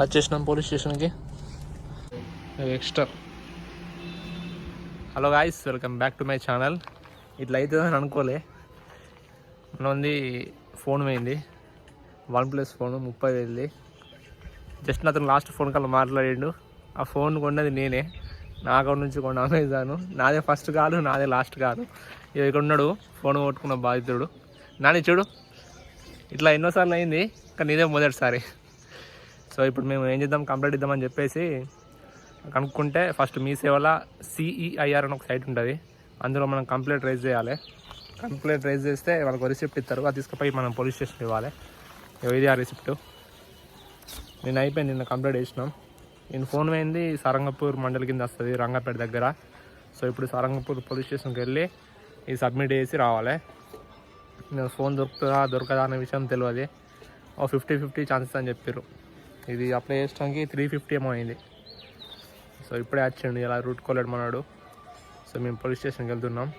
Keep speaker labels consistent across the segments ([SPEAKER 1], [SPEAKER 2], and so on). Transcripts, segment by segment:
[SPEAKER 1] వచ్చేసినాం పోలీస్ స్టేషన్కి. Extra. Hello guys, welcome back to my channel. ఇట్లా అవుతుందని అనుకోలే. మనది ఫోన్ పోయింది, OnePlus ఫోను 30,000. జస్ట్ అతను లాస్ట్ ఫోన్ కల్లా మాట్లాడిండు. ఆ ఫోన్ కొన్నది నేనే, నా అకౌంట్ నుంచి కొన్న అమెజాను. నాదే ఫస్ట్ కాదు, నాదే లాస్ట్ కాదు. ఇక్కడ ఉన్నాడు ఫోన్ కొట్టుకున్న బాధితుడు. నాని చూడు, ఇట్లా ఎన్నోసార్లు అయింది, కానీ ఇదే మొదటిసారి. సో ఇప్పుడు మేము ఏం చేద్దాం, కంప్లైంట్ ఇద్దామని చెప్పేసి కనుక్కుంటే ఫస్ట్ మీ సేవల CEIR అని ఒక సైట్ ఉంటుంది. అందులో మనం కంప్లైంట్ రైజ్ చేయాలి. కంప్లైంట్ రైజ్ చేస్తే వాళ్ళకి రిసిప్ట్ ఇస్తారు, అది తీసుకుపోయి మనం పోలీస్ స్టేషన్కి ఇవ్వాలి. ఇది ఆ రిసిప్ట్. నేను అయిపోయింది, నిన్న కంప్లైంట్ చేసినాం. నేను ఫోన్ పోయింది సారంగపూర్ మండలి కింద వస్తుంది, రంగాపేట దగ్గర. సో ఇప్పుడు సారంగపూర్ పోలీస్ స్టేషన్కి వెళ్ళి ఇది సబ్మిట్ చేసి రావాలి. నేను ఫోన్ దొరకదా అనే విషయం తెలియదు. 50-50 ఛాన్సెస్ అని చెప్పారు. ఇది అప్లై చేయడానికి 350 ఏమో అయింది. సో ఇప్పుడే వచ్చిండు, ఇలా రూట్ కోలేడు మనడు. సో మేము పోలీస్ స్టేషన్కి వెళ్తున్నాం.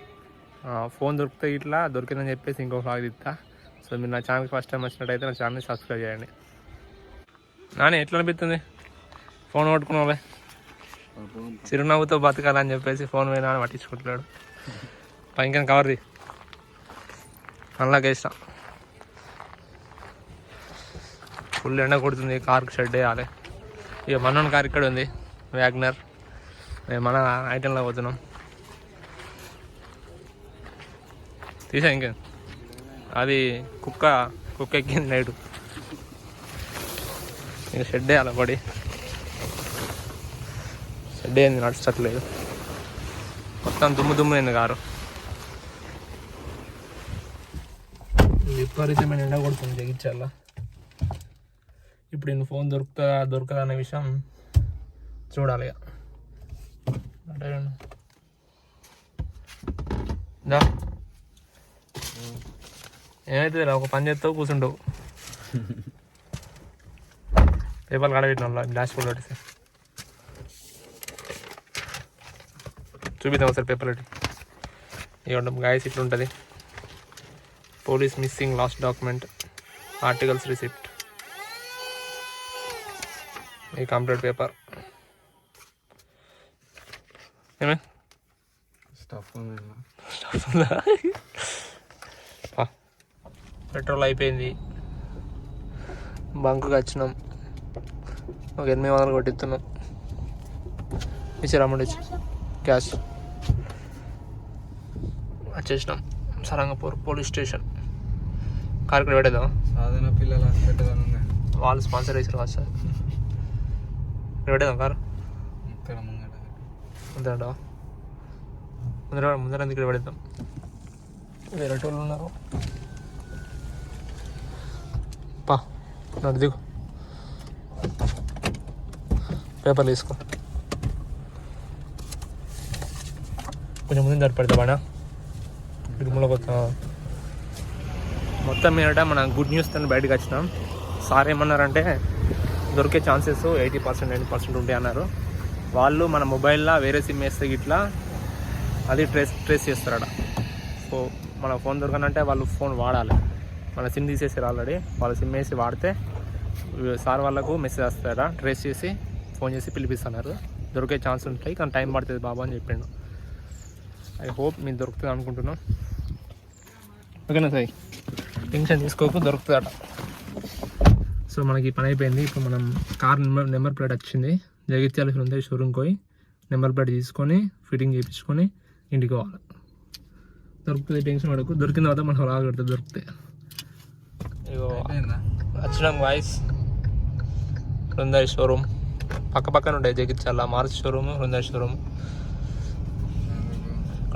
[SPEAKER 1] ఫోన్ దొరికితే ఇట్లా దొరికిందని చెప్పేసి ఇంకో ఫ్లాగ్ ఇస్తా. సో మీరు నా ఛానల్కి ఫస్ట్ టైం వచ్చినట్టయితే నా ఛానల్ని సబ్స్క్రైబ్ చేయండి. నాని ఎట్లా అనిపిస్తుంది ఫోన్ కొట్టుకున్నావులే? చిరునవ్వుతో బతకాలని చెప్పేసి ఫోన్ పోయినా అని పట్టించుకుంటున్నాడు. పైన కవర్ది అలాగే ఇష్టం. ఫుల్ ఎండ కొడుతుంది, కార్కి షెడ్ వేయాలి. ఇక మన కార్ ఇక్కడ ఉంది, వ్యాగ్నర్. మేము మన ఐటెంలో పోతున్నాం. తీసా ఇంకేం, అది కుక్క ఎక్కింది నైటు. ఇక షెడ్ వేయాలి, పడి షెడ్ అయింది, నడుచట్లేదు. మొత్తం దుమ్ము అయింది కారు. విపరీతమైన ఎండ కొడుతుంది జగిత్యాల. ఇప్పుడు నేను ఫోన్ దొరకదా అనే విషయం చూడాలి. ఏమైతుంది రా, ఒక పని చేస్తావు కూర్చుంటావు. పేపర్లు కడబెట్టిన డాష్ బోర్డ్ పెట్టేసి చూపిద్దాం ఒకసారి పేపర్ పెట్టి. ఇవ్వడం గాయస్ ఇట్లా ఉంటుంది. Police missing last document, articles receipt, ఈ కంప్లీట్ పేపర్. ఏమే స్టఫ్ ఉందా? పెట్రోల్ అయిపోయింది, బంకుకి వచ్చినాం. ఒక 800 కొట్టిస్తున్నాం. ఇచ్చారు అమౌంట్, ఇచ్చి క్యాష్. వచ్చేసినాం సరంగపూర్ పోలీస్ స్టేషన్. కార్ ఇక్కడ పెట్టేద్దాం,
[SPEAKER 2] సాధారణ పిల్లల
[SPEAKER 1] వాళ్ళు స్పాన్సర్ చేసారు కాదు సార్. ఇక్కడ పెట్టేద్దాం కారు అంతేంటా? ముందర ఇక్కడ పెడతాం. వేరే వాళ్ళు ఉన్నారు. పా నడు దిగు, పేపర్లు తీసుకో. కొంచెం ముందు సరిపడతా బాగా తిరుమలకి వస్తా. మొత్తం మీదట మన గుడ్ న్యూస్ తో బయటకు వచ్చినాం. సార్ ఏమన్నారంటే దొరికే ఛాన్సెస్ 80%, 90% ఉంటాయి అన్నారు. వాళ్ళు మన మొబైల్లో వేరే సిమ్ వేస్తే ఇట్లా అది ట్రేస్ చేస్తారట. సో మన ఫోన్ దొరకనంటే వాళ్ళు ఫోన్ వాడాలి. మన సిమ్ తీసేసారు ఆల్రెడీ. వాళ్ళు సిమ్ వేసి వాడితే సార్ వాళ్ళకు మెసేజ్ వస్తారట, ట్రేస్ చేసి ఫోన్ చేసి పిలిపిస్తున్నారు. దొరికే ఛాన్స్ ఉంటాయి, కానీ టైం పడుతుంది బాబు అని చెప్పిండు. ఐ హోప్ మీకు దొరుకుతుంది అనుకుంటున్నాం. ఓకేనా సార్, టెన్షన్ తీసుకోకు, దొరుకుతుందట. సో మనకి పని అయిపోయింది. ఇప్పుడు మనం కార్ నెంబర్ ప్లేట్ వచ్చింది. జగిత్యాల ఉంది షోరూమ్కి పోయి నెంబర్ ప్లేట్ తీసుకొని ఫిట్టింగ్ చేయించుకొని ఇంటికి పోవాలి. దొరుకుతుంది, టెన్షన్ పడకు. దొరికిన తర్వాత మనం రాగా పెడుతుంది దొరికితే. ఇగో వచ్చినాం వాయిస్. హృందాయ్ షోరూమ్ పక్కన ఉంటాయి Jagtial. Maruti showroom, Hyundai showroom.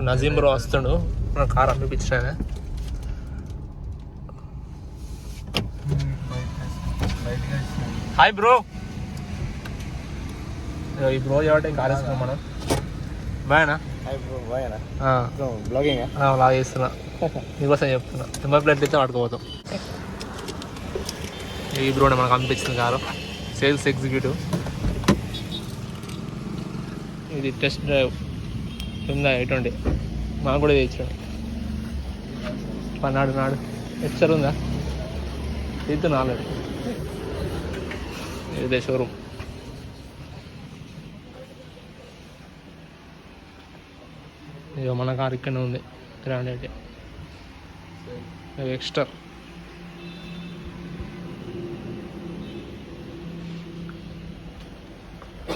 [SPEAKER 1] Nazeem bro వస్తాడు, మన కార్ అనిపించానే. Hi bro. ఈ బ్రో కాబట్టి కార్ వేసుకున్నాం మనం. బాయనా బ్లాగ్ చేస్తున్నా, నీకోసం చెప్తున్నా. నెంబర్ ప్లేట్ అయితే పట్టుకోపోతాం. ఈ బ్రోనే మనకు అనిపించింది కారు, సేల్స్ ఎగ్జిక్యూటివ్. ఇది టెస్ట్ డ్రైవ్ ఉందా ఎటువంటి మాకు కూడా తెచ్చాడు. నాడు హెచ్చర్ ఉందా? తీద్దు నాలుగు ఇదే షోరూమ్. ఇక మన కార్ ఇక్కడనే ఉంది 300 extra.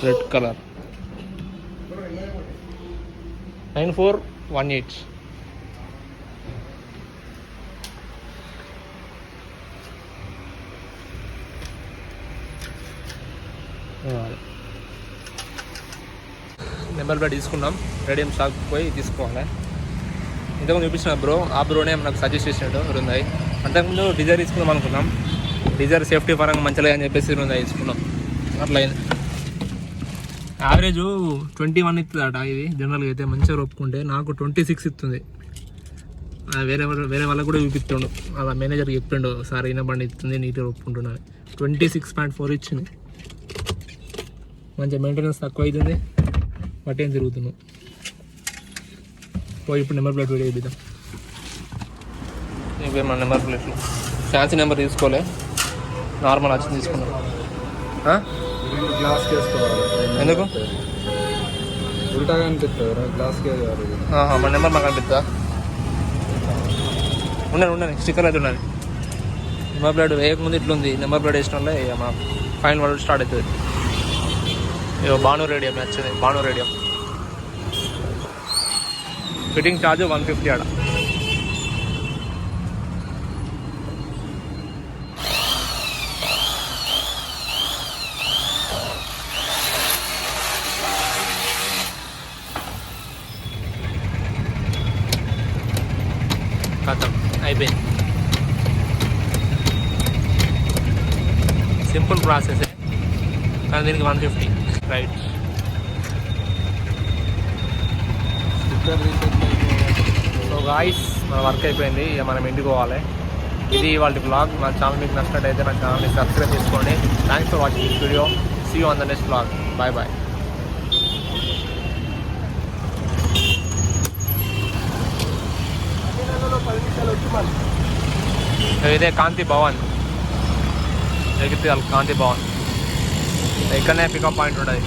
[SPEAKER 1] Red colour 9418. Number plate తీసుకున్నాం, రేడియం షాప్ పోయి తీసుకోవాలి. ఇంతకుముందు చూపించిన బ్రో, ఆ బ్రోనే మనకు సజెస్ట్ చేసినట్టు ఉన్నాయి. అంతకుముందు డిజైర్ తీసుకుందాం అనుకున్నాం, డిజైర్ సేఫ్టీ పరంగా మంచిగా అని చెప్పేసి ఉన్నాయి తీసుకున్నాం. అట్లా అయింది. యావరేజ్ 21 ఇస్తుందట ఇది. జనరల్గా అయితే మంచిగా ఒప్పుకుంటే నాకు 26 ఇస్తుంది. వేరే వాళ్ళకు కూడా చూపిస్తుండు, అలా మేనేజర్కి చెప్పిండు, సార్ అయిన బండి ఇస్తుంది నీట్గా ఒప్పుకుంటున్నాను. 26.4 ఇచ్చింది. మంచిగా మెయింటెనెన్స్ తక్కువ అవుతుంది, బట్ ఏం తిరుగుతున్నాం. పోయి ఇప్పుడు నెంబర్ ప్లేట్ వీడియో ఇద్దాం. ఇవే మన నెంబర్ ప్లేట్లు. ఫ్యాన్సీ నెంబర్ తీసుకోలే, నార్మల్ వచ్చి తీసుకున్నాం.
[SPEAKER 2] గ్లాస్
[SPEAKER 1] ఎందుకు
[SPEAKER 2] ఉల్టాగా అనిపిస్తుంది గ్లాస్
[SPEAKER 1] మన నెంబర్ మాకు అనిపిస్తుందా? ఉండండి స్టిక్కర్ అయితే ఉన్నది. నెంబర్ ప్లేట్ వేయకముందు ఇట్లుంది, నెంబర్ ప్లేట్ వేసిన వల్ల మా ఫైన్ వాళ్ళు స్టార్ట్ అవుతుంది. ఇక బాను రేడియం నచ్చింది, బాను రేడియం. ఫిట్టింగ్ ఛార్జ్ 150 ఆడ. ఖతం అయిపోయింది. సింపుల్ ప్రాసెస్ కానీ దీనికి 150 రైట్. సో గాయ్స్, మన వర్క్ అయిపోయింది, ఇక మనం ఇంటికి పోవాలి. ఇది వాళ్ళ బ్లాగ్. నా ఛానల్ మీకు నచ్చినట్టయితే నా ఛానల్ని సబ్స్క్రైబ్ చేసుకోండి. Thanks for watching this video. See you on the next blog. Bye bye. ఇదే కాంతి భవన్, ఎగితే కాంతి భవన్, ఇక్కడనే పికప్ పాయింట్ ఉంటుంది.